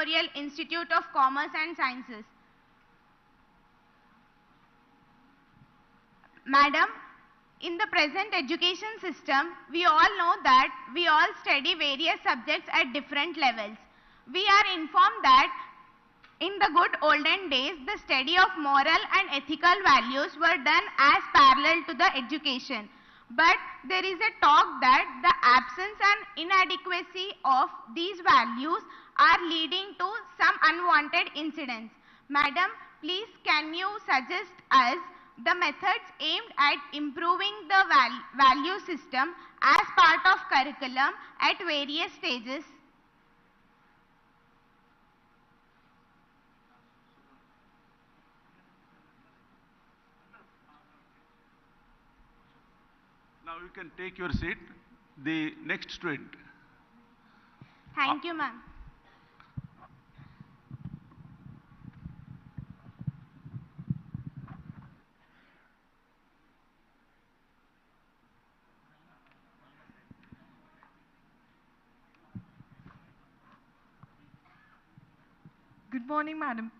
Memorial Institute of Commerce and Sciences. Madam, in the present education system, we all know that we all study various subjects at different levels. We are informed that in the good olden days, the study of moral and ethical values were done as parallel to the education. But there is a talk that the absence and inadequacy of these values are leading to some unwanted incidents. Madam, please can you suggest us the methods aimed at improving the value system as part of curriculum at various stages? Now you can take your seat. The next student. Thank you, ma'am. Good morning, Madam.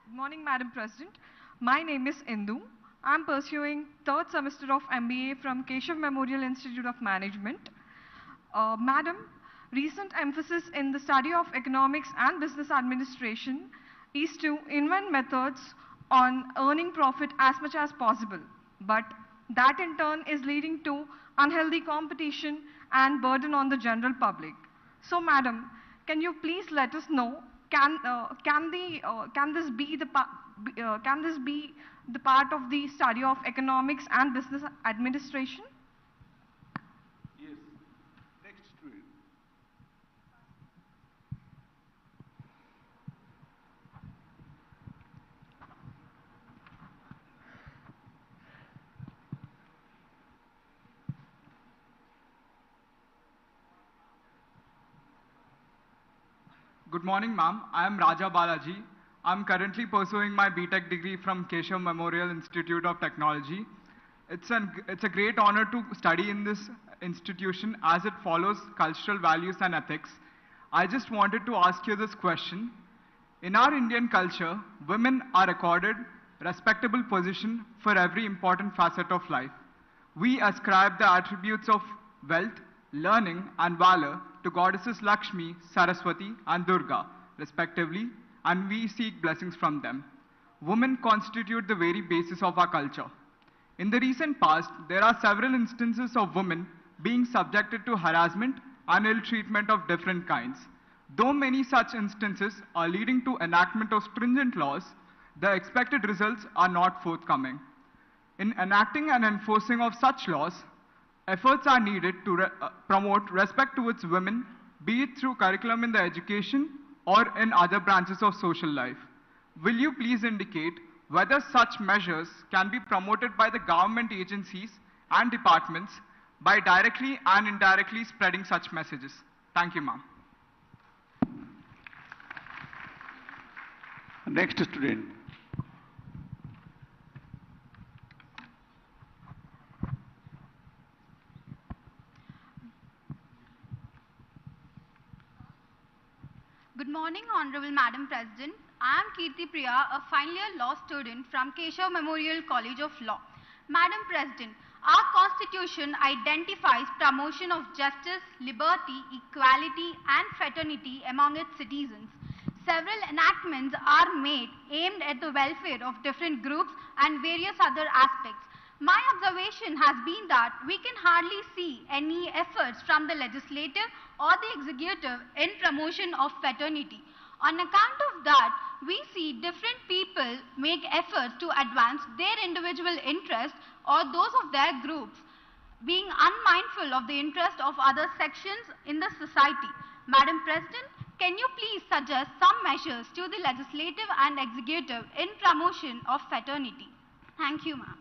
Good morning, Madam President. My name is Indu. I'm pursuing third semester of MBA from Keshav Memorial Institute of Management. Madam, recent emphasis in the study of economics and business administration is to invent methods on earning profit as much as possible. But that in turn is leading to unhealthy competition and burden on the general public. So, Madam, can you please let us know, can this be the part of the study of economics and business administration? Yes. Next student. Good morning, ma'am. I am Raja Balaji. I'm currently pursuing my BTech degree from Keshav Memorial Institute of Technology. It's a great honor to study in this institution as it follows cultural values and ethics. I just wanted to ask you this question. In our Indian culture, women are accorded respectable position for every important facet of life. We ascribe the attributes of wealth, learning, and valor to goddesses Lakshmi, Saraswati, and Durga, respectively, and we seek blessings from them. Women constitute the very basis of our culture. In the recent past, there are several instances of women being subjected to harassment and ill treatment of different kinds. Though many such instances are leading to enactment of stringent laws, the expected results are not forthcoming. In enacting and enforcing of such laws, efforts are needed to promote respect towards women, be it through curriculum in the education or in other branches of social life. Will you please indicate whether such measures can be promoted by the government agencies and departments by directly and indirectly spreading such messages? Thank you, ma'am. Next student. Good morning, Honorable Madam President. I am Kirti Priya, a final year law student from Keshav Memorial College of Law. Madam President, our Constitution identifies promotion of justice, liberty, equality, and fraternity among its citizens. Several enactments are made aimed at the welfare of different groups and various other aspects. My observation has been that we can hardly see any efforts from the legislative or the executive in promotion of fraternity. On account of that, we see different people make efforts to advance their individual interests or those of their groups, being unmindful of the interest of other sections in the society. Madam President, can you please suggest some measures to the legislative and executive in promotion of fraternity? Thank you, ma'am.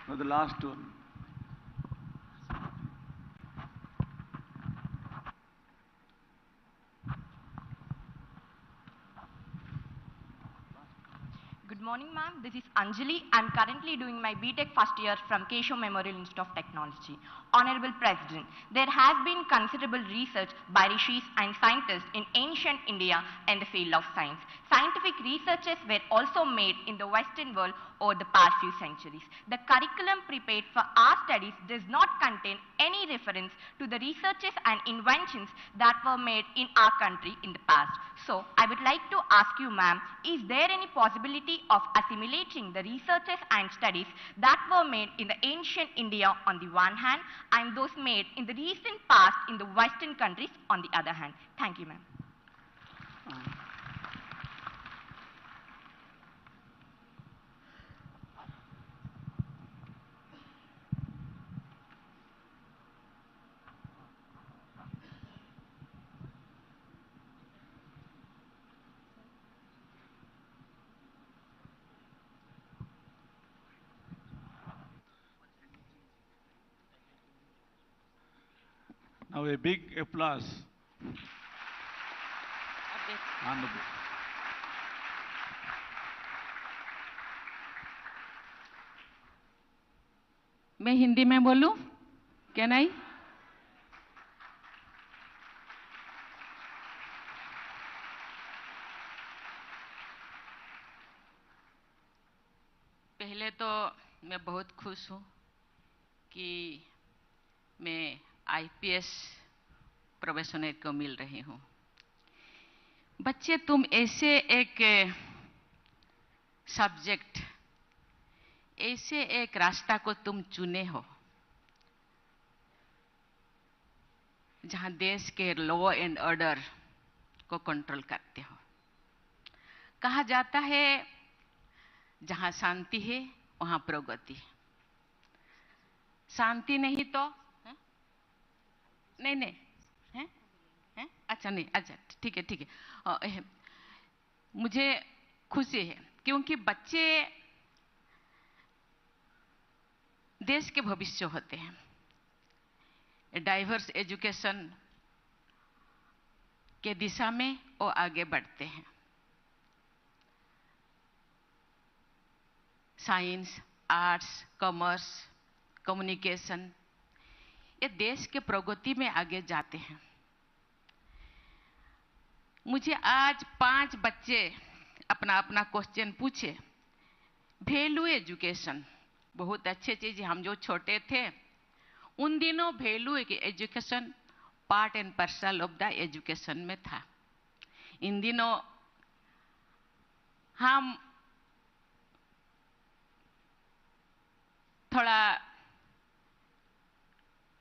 Now the last one. Good morning, ma'am. This is Anjali. I'm currently doing my BTech first year from Keshav Memorial Institute of Technology. Honorable President, there has been considerable research by rishis and scientists in ancient India in the field of science. Scientific researches were also made in the Western world over the past few centuries. The curriculum prepared for our studies does not contain any reference to the researches and inventions that were made in our country in the past. So, I would like to ask you, ma'am, is there any possibility of assimilating the researches and studies that were made in the ancient India on the one hand and those made in the recent past in the Western countries on the other hand? Thank you, ma'am. Now a big applause. On the मैं हिंदी में बोलूं? Can I? पहले तो मैं बहुत खुश हूं कि मैं आईपीएस प्रोफेशनल को मिल रही हूं। बच्चे, तुम ऐसे एक सब्जेक्ट, ऐसे एक रास्ता को तुम चुने हो जहां देश के लॉ एंड ऑर्डर को कंट्रोल करते हो। कहा जाता है जहां शांति है वहां प्रगति। शांति नहीं तो नहीं है? अच्छा नहीं, अच्छा ठीक है। मुझे खुशी है क्योंकि बच्चे देश के भविष्य होते हैं। डाइवर्स एजुकेशन के दिशा में वो आगे बढ़ते हैं। साइंस, आर्ट्स, कॉमर्स, कम्युनिकेशन, ये देश के प्रगति में आगे जाते हैं। मुझे आज 5 बच्चे अपना अपना क्वेश्चन पूछे। वैल्यू एजुकेशन बहुत अच्छी चीज है। हम जो छोटे थे उन दिनों value education part and parcel of the education में था। इन दिनों हम थोड़ा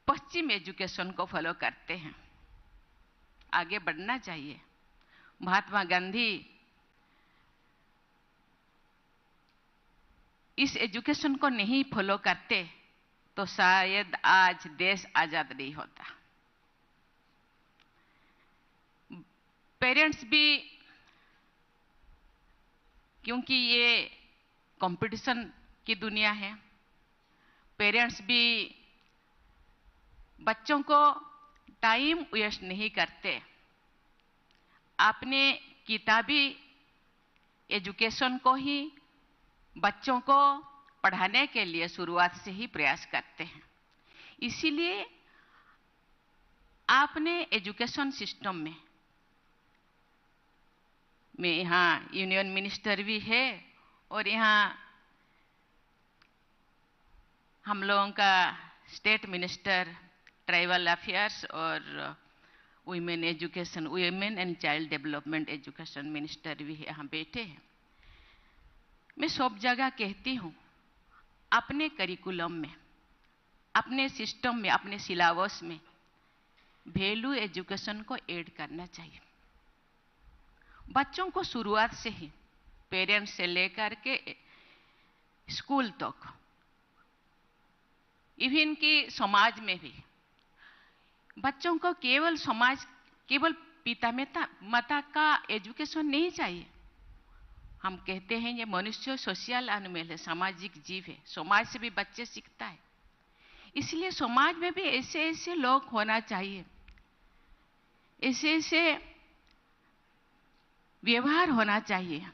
पश्चिम एजुकेशन को फॉलो करते हैं। आगे बढ़ना चाहिए। महात्मा गांधी इस एजुकेशन को नहीं फॉलो करते तो शायद आज देश आजाद नहीं होता। पेरेंट्स भी, क्योंकि ये कंपटीशन की दुनिया है, पेरेंट्स भी बच्चों को टाइम वेस्ट नहीं करते। अपने किताबी एजुकेशन को ही बच्चों को पढ़ाने के लिए शुरुआत से ही प्रयास करते हैं। इसीलिए आपने एजुकेशन सिस्टम में यहाँ यूनियन मिनिस्टर भी है और यहाँ हम लोगों का स्टेट मिनिस्टर ट्राइबल अफेयर्स और women education, women and child development education minister भी यहाँ बैठे हैं। मैं सब जगह कहती हूँ अपने करिकुलम में, अपने सिस्टम में, अपने सिलेबस में वैल्यू एजुकेशन को ऐड करना चाहिए। बच्चों को शुरुआत से ही पेरेंट्स से लेकर के स्कूल तक, इवन कि समाज में भी बच्चों को केवल पिता माता का एजुकेशन नहीं चाहिए। हम कहते हैं ये मनुष्य सोशल एनिमल है, सामाजिक जीव है। समाज से भी बच्चे सीखता है। इसलिए समाज में भी ऐसे ऐसे लोग होना चाहिए, ऐसे ऐसे व्यवहार होना चाहिए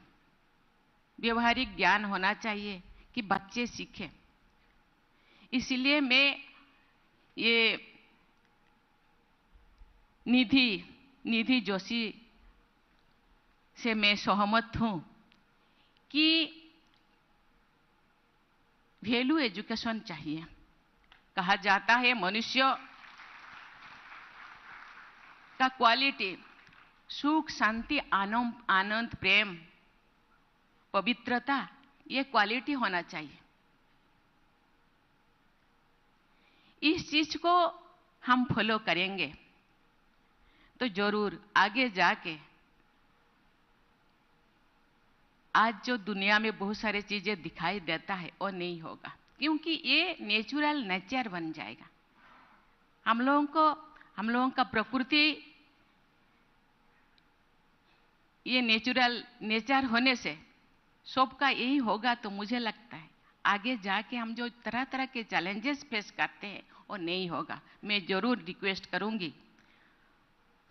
व्यवहारिक ज्ञान होना चाहिए कि बच्चे सीखें। इसलिए मैं ये निधि जोशी से मैं सहमत हूं कि वैल्यू एजुकेशन चाहिए। कहा जाता है मनुष्य का क्वालिटी सुख, शांति, आनंद, प्रेम, पवित्रता, ये क्वालिटी होना चाहिए। इस चीज को हम फॉलो करेंगे तो जरूर आगे जाके आज जो दुनिया में बहुत सारी चीजें दिखाई देता है वो नहीं होगा, क्योंकि ये नेचर बन जाएगा। हम लोगों का प्रकृति ये नेचर होने से सबका यही होगा। तो मुझे लगता है आगे जाके हम जो तरह तरह के चैलेंजेस फेस करते हैं वो नहीं होगा। मैं जरूर रिक्वेस्ट करूंगी,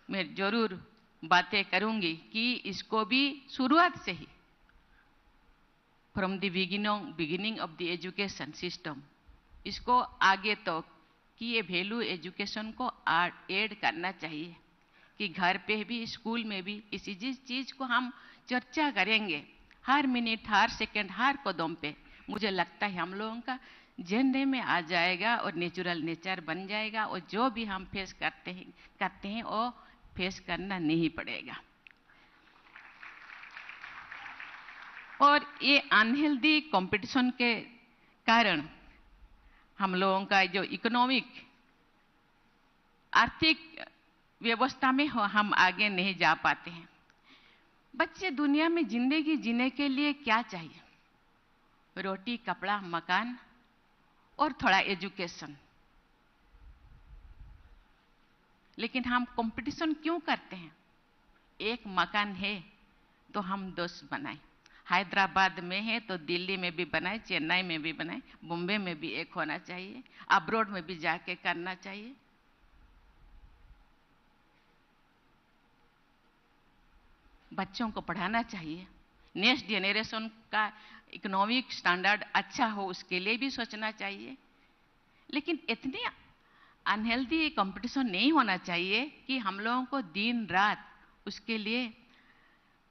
मैं जरूर बातें करूंगी कि इसको भी शुरुआत से ही from the beginning of the education system इसको आगे तक कि ये वैल्यू एजुकेशन को ऐड करना चाहिए कि घर पे भी, स्कूल में भी इसी चीज को हम चर्चा करेंगे हर मिनट, हर सेकंड, हर कदम पे। मुझे लगता है हम लोगों का जेनरे में आ जाएगा और नेचर बन जाएगा और जो भी हम फेस करते हैं वो फेस करना नहीं पड़ेगा। और ये अनहेल्दी कंपटीशन के कारण हम लोगों का जो इकोनॉमिक आर्थिक व्यवस्था में हम आगे नहीं जा पाते हैं। बच्चे दुनिया में जिंदगी जीने के लिए क्या चाहिए? रोटी, कपड़ा, मकान और थोड़ा एजुकेशन। लेकिन हम कंपटीशन क्यों करते हैं? एक मकान है तो हम 10 बनाए, हैदराबाद में है तो दिल्ली में भी बनाए, चेन्नई में भी बनाए, बॉम्बे में भी एक होना चाहिए, अब्रॉड में भी जाके करना चाहिए। बच्चों को पढ़ाना चाहिए, नेक्स्ट जेनरेशन का इकोनॉमिक स्टैंडर्ड अच्छा हो उसके लिए भी सोचना चाहिए। लेकिन इतने अनहेल्दी कंपटीशन नहीं होना चाहिए कि हम लोगों को दिन रात उसके लिए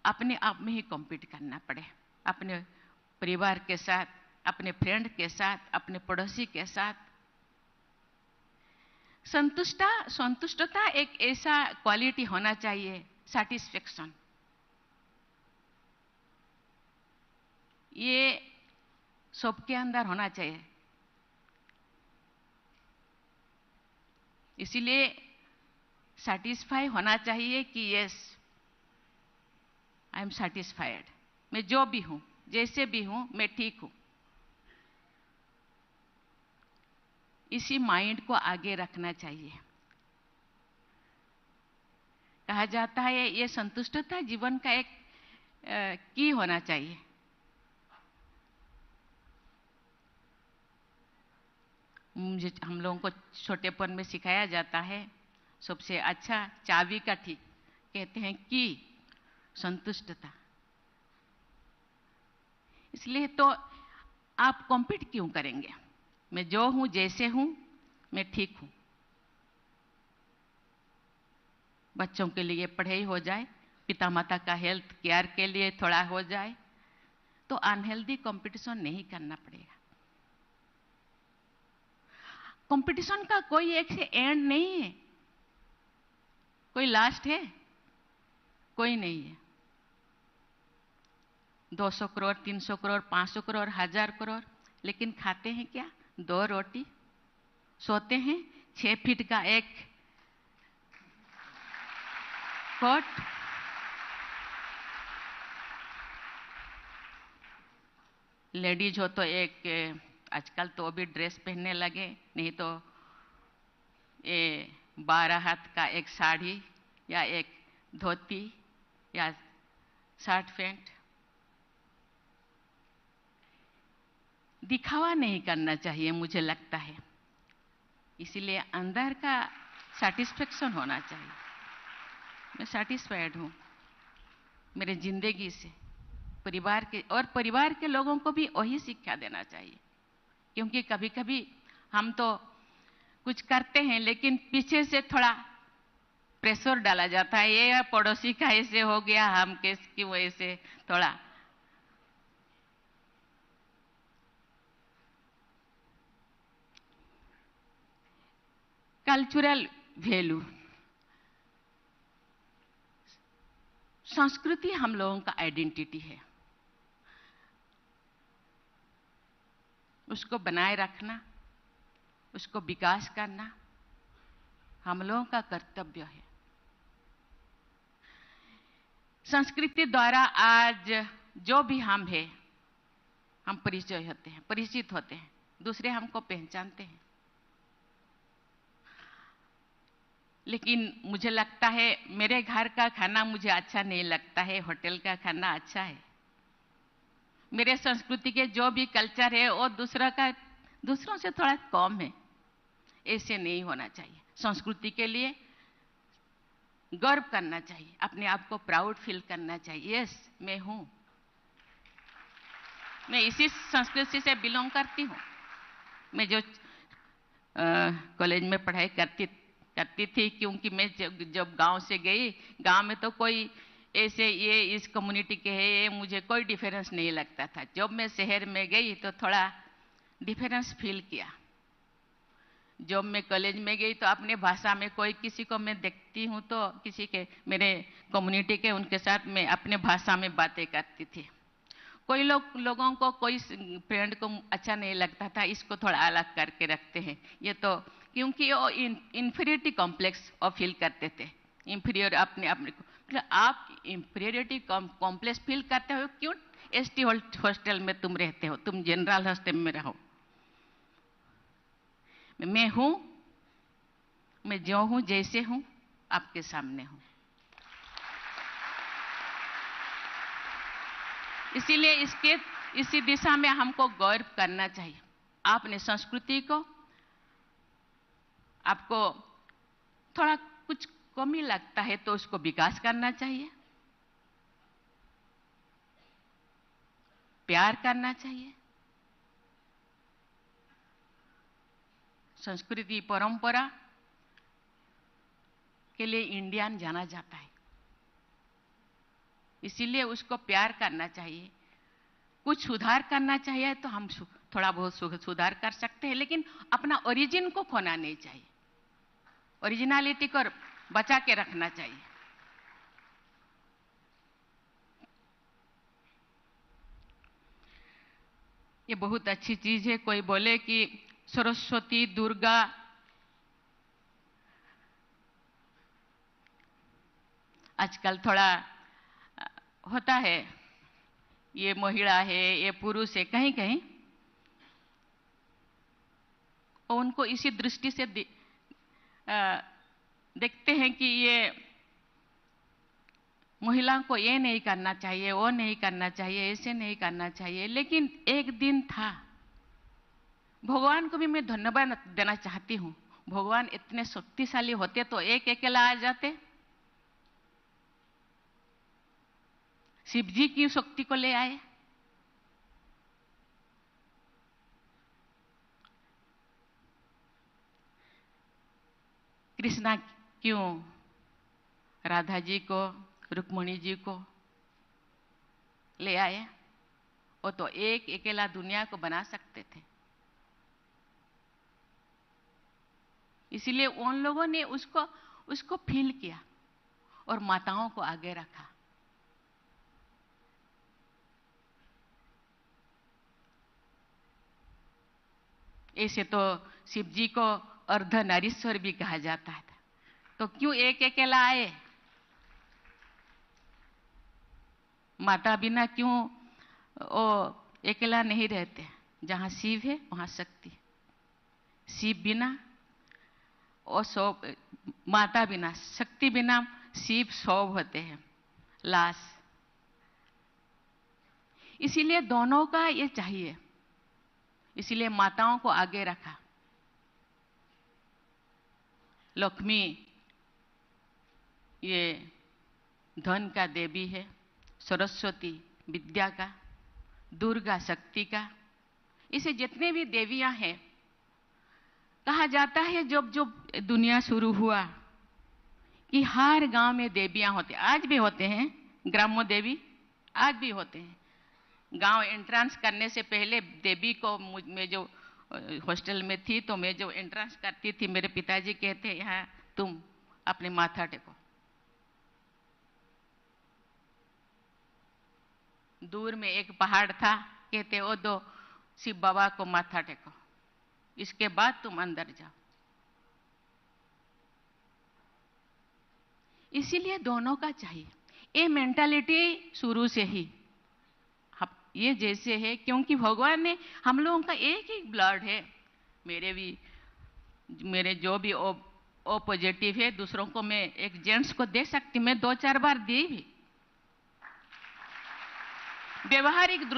अपने आप में ही कॉम्पीट करना पड़े, अपने परिवार के साथ, अपने फ्रेंड के साथ, अपने पड़ोसी के साथ। संतुष्टता एक ऐसा क्वालिटी होना चाहिए, सैटिस्फैक्शन, ये सबके अंदर होना चाहिए। इसीलिए सैटिस्फाई होना चाहिए कि यस आई एम सैटिस्फाइड, मैं जो भी हूं, जैसे भी हूं, मैं ठीक हूं। इसी माइंड को आगे रखना चाहिए। कहा जाता है ये संतुष्टता जीवन का एक की होना चाहिए। हम लोगों को छोटेपन में सिखाया जाता है सबसे अच्छा चाबी का ठीक कहते हैं कि संतुष्टता। इसलिए तो आप कॉम्पीट क्यों करेंगे? मैं जो हूं, जैसे हूं, मैं ठीक हूं। बच्चों के लिए पढ़ाई हो जाए, पिता माता का हेल्थ केयर के लिए थोड़ा हो जाए तो अनहेल्दी कंपटीशन नहीं करना पड़ेगा। कंपटीशन का कोई एक से एंड नहीं है, कोई लास्ट है? कोई नहीं है। 200 करोड़, 300 करोड़, 500 करोड़, 1000 करोड़, लेकिन खाते हैं क्या? 2 रोटी। सोते हैं 6 फीट का एक कोट। लेडीज हो तो एक, आजकल तो भी ड्रेस पहनने लगे, नहीं तो ये 12 हाथ का एक साड़ी या एक धोती या शर्ट पैंट। दिखावा नहीं करना चाहिए मुझे लगता है। इसीलिए अंदर का सैटिस्फैक्शन होना चाहिए। मैं सैटिस्फाइड हूं मेरे जिंदगी से, परिवार के लोगों को भी वही शिक्षा देना चाहिए, क्योंकि कभी कभी हम तो कुछ करते हैं लेकिन पीछे से थोड़ा प्रेशर डाला जाता है, ये पड़ोसी का ऐसे हो गया, हम किसकी वजह से थोड़ा। कल्चरल वैल्यू, संस्कृति हम लोगों का आइडेंटिटी है, उसको बनाए रखना, उसको विकास करना हम लोगों का कर्तव्य है। संस्कृति द्वारा आज जो भी हम हैं, हम परिचय होते हैं, परिचित होते हैं, दूसरे हमको पहचानते हैं। लेकिन मुझे लगता है मेरे घर का खाना मुझे अच्छा नहीं लगता है, होटल का खाना अच्छा है। मेरे संस्कृति के जो भी कल्चर है वो दूसरों से थोड़ा कम है, ऐसे नहीं होना चाहिए। संस्कृति के लिए गर्व करना चाहिए, अपने आप को प्राउड फील करना चाहिए। यस, मैं हूं, मैं इसी संस्कृति से बिलोंग करती हूं। मैं जो कॉलेज में पढ़ाई करती थी, क्योंकि मैं जब गांव से गई, गांव में तो कोई ऐसे ये इस कम्युनिटी के है, ये मुझे कोई डिफरेंस नहीं लगता था। जब मैं शहर में गई तो थोड़ा डिफरेंस फील किया। जब मैं कॉलेज में गई तो अपने भाषा में कोई किसी को मैं देखती हूँ तो किसी के मेरे कम्युनिटी के उनके साथ मैं अपने भाषा में बातें करती थी। कोई लोगों को कोई फ्रेंड को अच्छा नहीं लगता था, इसको थोड़ा अलग करके रखते हैं। ये तो क्योंकि वो इंफीरियरिटी कॉम्प्लेक्स और फील करते थे, इंफीरियर अपने को। मतलब आप इंफीरियरिटी कॉम्प्लेक्स फील करते हो क्यों? एसटी हॉस्टल में तुम रहते हो, तुम जनरल हॉस्टल में रहो। मैं हूं, मैं जो हूं जैसे हूं आपके सामने हूं। इसीलिए इसी दिशा में हमको गौरव करना चाहिए। आपने संस्कृति को, आपको थोड़ा कुछ कमी लगता है तो उसको विकास करना चाहिए, प्यार करना चाहिए। संस्कृति परंपरा के लिए इंडियन जाना जाता है, इसीलिए उसको प्यार करना चाहिए। कुछ सुधार करना चाहिए तो हम थोड़ा बहुत सुधार कर सकते हैं, लेकिन अपना ओरिजिन को खोना नहीं चाहिए, ओरिजिनलिटी को बचा के रखना चाहिए। ये बहुत अच्छी चीज है। कोई बोले कि सरस्वती, दुर्गा, आजकल थोड़ा होता है, ये महिला है, ये पुरुष है, कहीं कहीं और उनको इसी दृष्टि से देखते हैं कि ये महिलाओं को ये नहीं करना चाहिए, वो नहीं करना चाहिए, ऐसे नहीं करना चाहिए। लेकिन एक दिन था, भगवान को भी मैं धन्यवाद देना चाहती हूँ। भगवान इतने शक्तिशाली होते तो एक अकेला आ जाते। शिव जी की शक्ति को ले आए। कृष्णा क्यों राधा जी को, रुक्मणी जी को ले आए? वो तो एक अकेला दुनिया को बना सकते थे। इसीलिए उन लोगों ने उसको फील किया और माताओं को आगे रखा। ऐसे तो शिव जी को अर्धनारीश्वर भी कहा जाता है, तो क्यों एक अकेला आए? माता बिना क्यों वो अकेला नहीं रहते? जहां शिव है वहां शक्ति। शिव बिना और सौ, माता बिना, शक्ति बिना शिव 100 होते हैं, लाश। इसीलिए दोनों का ये चाहिए, इसीलिए माताओं को आगे रखा। लक्ष्मी ये धन का देवी है, सरस्वती विद्या का, दुर्गा शक्ति का, इसे जितने भी देवियां हैं, कहा जाता है जब जब दुनिया शुरू हुआ कि हर गांव में देवियां होते, आज भी होते हैं, ग्राम्य देवी आज भी होते हैं। गांव एंट्रेंस करने से पहले देवी को, मैं जो हॉस्टल में थी तो मैं जो एंट्रेंस करती थी, मेरे पिताजी कहते यहाँ तुम अपने माथा टेको। दूर में एक पहाड़ था, कहते ओ दो शिव बाबा को माथा टेको, इसके बाद तुम अंदर जाओ। इसीलिए दोनों का चाहिए। ये मेंटालिटी शुरू से ही ये जैसे है, क्योंकि भगवान ने हम लोगों का एक ही ब्लड है। मेरे जो भी ओ पॉजिटिव है, दूसरों को मैं एक जेंट्स को दे सकती, मैं 2-4 बार दी भी। व्यवहारिक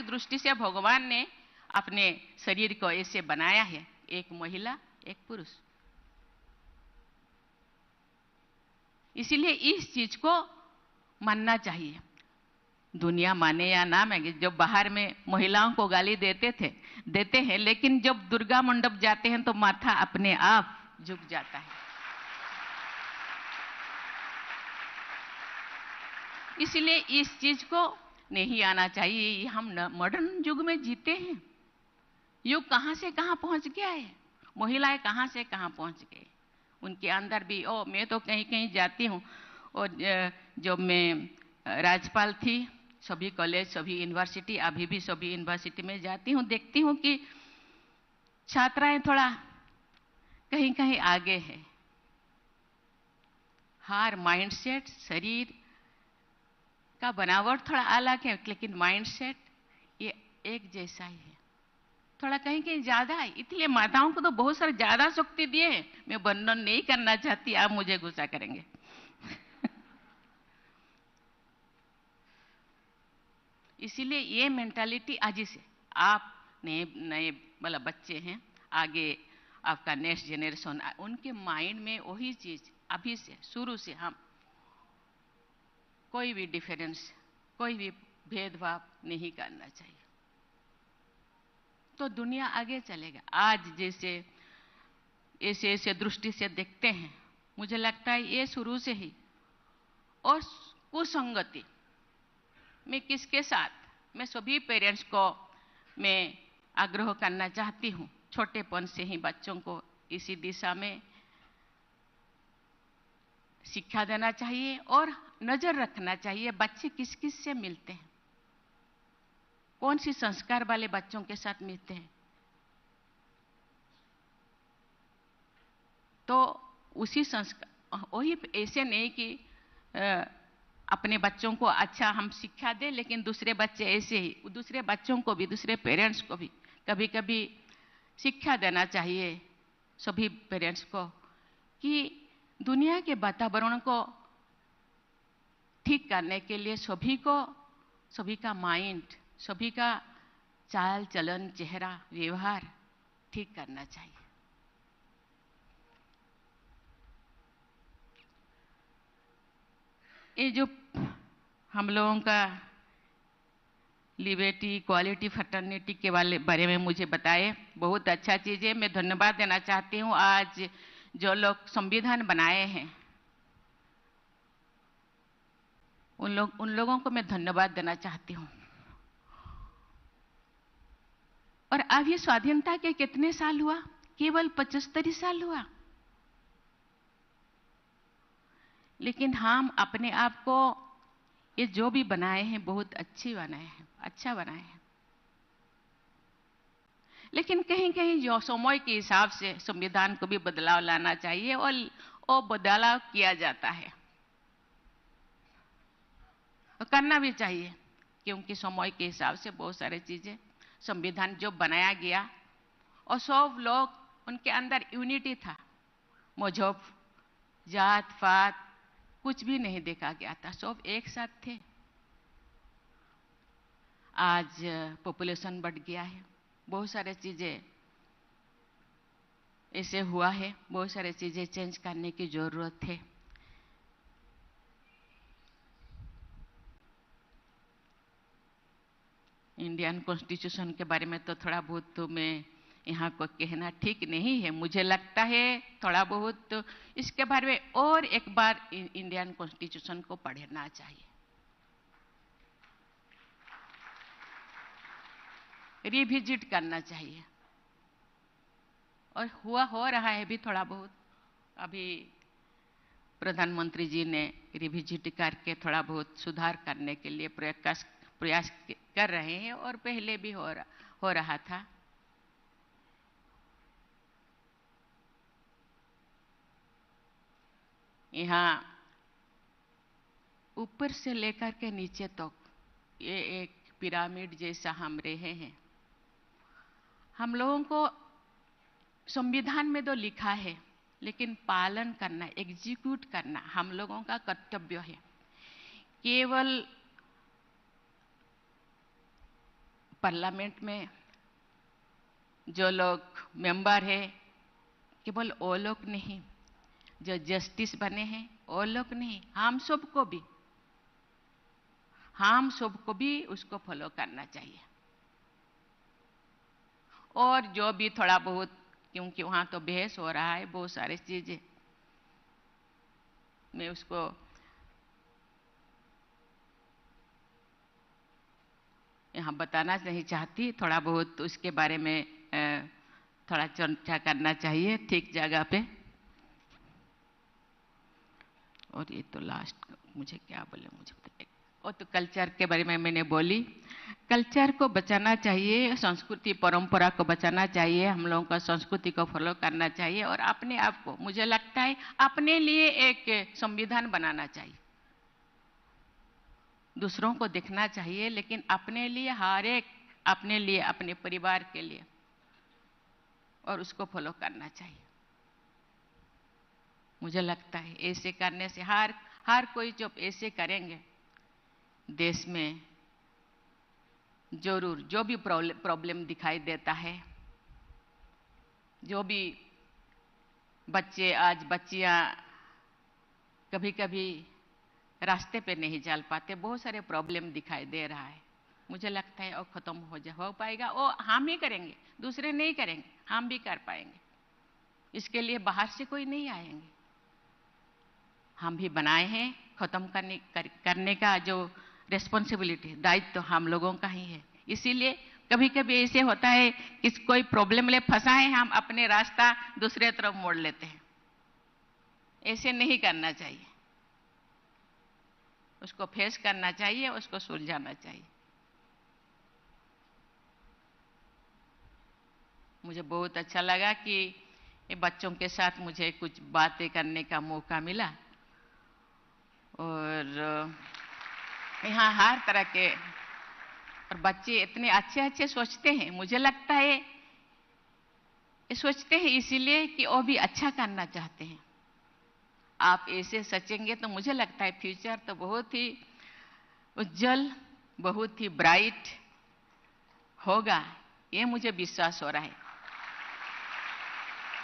दृष्टि से भगवान ने अपने शरीर को ऐसे बनाया है, एक महिला एक पुरुष। इसीलिए इस चीज को मानना चाहिए, दुनिया माने या ना माने। जब बाहर में महिलाओं को गाली देते हैं, लेकिन जब दुर्गा मंडप जाते हैं तो माथा अपने आप झुक जाता है। इसलिए इस चीज को नहीं आना चाहिए। हम मॉडर्न युग में जीते हैं, युग कहां से कहां पहुंच गया है, महिलाएं कहां से कहां पहुंच गए। उनके अंदर भी मैं तो कहीं कहीं जाती हूँ, और जब मैं राज्यपाल थी, सभी कॉलेज सभी यूनिवर्सिटी, अभी भी सभी यूनिवर्सिटी में जाती हूँ, देखती हूँ कि छात्राएं थोड़ा कहीं कहीं आगे है। हर माइंडसेट, शरीर का बनावट थोड़ा अलग है, लेकिन माइंडसेट ये एक जैसा ही है, थोड़ा कहीं कहीं ज्यादा है। इसलिए माताओं को तो बहुत सारे ज्यादा शक्ति दिए हैं, मैं वर्णन नहीं करना चाहती, आप मुझे गुस्सा करेंगे। इसीलिए ये मेंटालिटी आज से आप नए मतलब बच्चे हैं, आगे आपका नेक्स्ट जनरेशन, उनके माइंड में वही चीज अभी से शुरू से हम कोई भी डिफरेंस, कोई भी भेदभाव नहीं करना चाहिए, तो दुनिया आगे चलेगा। आज जैसे ऐसे दृष्टि से देखते हैं, मुझे लगता है ये शुरू से ही। और कुसंगति मैं किसके साथ, मैं सभी पेरेंट्स को मैं आग्रह करना चाहती हूँ, छोटेपन से ही बच्चों को इसी दिशा में शिक्षा देना चाहिए और नजर रखना चाहिए बच्चे किस किस से मिलते हैं, कौन सी संस्कार वाले बच्चों के साथ मिलते हैं, तो उसी संस्कार, वही ऐसे नहीं कि अपने बच्चों को अच्छा हम शिक्षा दें, लेकिन दूसरे बच्चे ऐसे ही, दूसरे बच्चों को भी, दूसरे पेरेंट्स को भी कभी कभी शिक्षा देना चाहिए सभी पेरेंट्स को कि दुनिया के वातावरण को ठीक करने के लिए सभी का माइंड, सभी का चाल चलन, चेहरा, व्यवहार ठीक करना चाहिए। ये जो हम लोगों का लिबर्टी, इक्वालिटी, फ्रेटर्निटी के बारे में मुझे बताए, बहुत अच्छा चीज़ है। मैं धन्यवाद देना चाहती हूँ आज जो लोग संविधान बनाए हैं, उन लोगों को मैं धन्यवाद देना चाहती हूँ। और अभी स्वाधीनता के कितने साल हुआ? केवल 75 साल हुआ। लेकिन हम अपने आप को ये जो भी बनाए हैं बहुत अच्छी बनाए हैं, अच्छा बनाए हैं। लेकिन कहीं कहीं जो समय के हिसाब से संविधान को भी बदलाव लाना चाहिए, और वो बदलाव किया जाता है, और करना भी चाहिए, क्योंकि समय के हिसाब से बहुत सारी चीजें, संविधान जो बनाया गया और सब लोग उनके अंदर यूनिटी था, मजहब, जात पात कुछ भी नहीं देखा गया था, सब एक साथ थे। आज पॉपुलेशन बढ़ गया है, बहुत सारी चीजें ऐसे हुआ है, बहुत सारी चीजें चेंज करने की जरूरत है। इंडियन कॉन्स्टिट्यूशन के बारे में तो थोड़ा बहुत तो मैं यहाँ को कहना ठीक नहीं है। मुझे लगता है थोड़ा बहुत तो इसके बारे में और एक बार इंडियन कॉन्स्टिट्यूशन को पढ़ना चाहिए, रिविजिट करना चाहिए। और हो रहा है भी थोड़ा बहुत। अभी प्रधानमंत्री जी ने रिविजिट करके थोड़ा बहुत सुधार करने के लिए प्रयास कर रहे हैं और पहले भी हो रहा था। यहाँ ऊपर से लेकर के नीचे तक ये एक पिरामिड जैसा हम रहे हैं। हम लोगों को संविधान में तो लिखा है, लेकिन पालन करना, एग्जीक्यूट करना हम लोगों का कर्तव्य है। केवल पार्लियामेंट में जो लोग मेंबर है, केवल वो लोग नहीं, जो जस्टिस बने हैं वो लोग नहीं, हम सबको भी उसको फॉलो करना चाहिए। और जो भी थोड़ा बहुत, क्योंकि वहाँ तो बहस हो रहा है बहुत सारी चीजें, मैं उसको यहाँ बताना नहीं चाहती। थोड़ा बहुत उसके बारे में थोड़ा चर्चा करना चाहिए ठीक जगह पे। और ये तो लास्ट मुझे क्या बोले, मुझे और तो कल्चर के बारे में मैंने बोली। कल्चर को बचाना चाहिए, संस्कृति परंपरा को बचाना चाहिए, हम लोगों का संस्कृति को फॉलो करना चाहिए और अपने आप को, मुझे लगता है अपने लिए एक संविधान बनाना चाहिए। दूसरों को देखना चाहिए, लेकिन अपने लिए हर एक, अपने लिए, अपने परिवार के लिए, और उसको फॉलो करना चाहिए। मुझे लगता है ऐसे करने से हर कोई जब ऐसे करेंगे, देश में जरूर जो भी प्रॉब्लम दिखाई देता है, जो भी बच्चियां कभी कभी रास्ते पे नहीं चल पाते, बहुत सारे प्रॉब्लम दिखाई दे रहा है, मुझे लगता है वो खत्म हो पाएगा। वो हम ही करेंगे, दूसरे नहीं करेंगे, हम भी कर पाएंगे। इसके लिए बाहर से कोई नहीं आएंगे, हम भी बनाए हैं। खत्म करने का जो रिस्पॉन्सिबिलिटी, दायित्व तो हम लोगों का ही है। इसीलिए कभी कभी ऐसे होता है कि कोई प्रॉब्लम ले फंसा है, हम अपने रास्ता दूसरे तरफ मोड़ लेते हैं। ऐसे नहीं करना चाहिए, उसको फेस करना चाहिए, उसको सुलझाना चाहिए। मुझे बहुत अच्छा लगा कि ये बच्चों के साथ मुझे कुछ बातें करने का मौका मिला, और यहाँ हर तरह के, और बच्चे इतने अच्छे अच्छे सोचते हैं। मुझे लगता है ये सोचते हैं इसीलिए कि वो भी अच्छा करना चाहते हैं। आप ऐसे सोचेंगे तो मुझे लगता है फ्यूचर तो बहुत ही उज्जवल, बहुत ही ब्राइट होगा, ये मुझे विश्वास हो रहा है।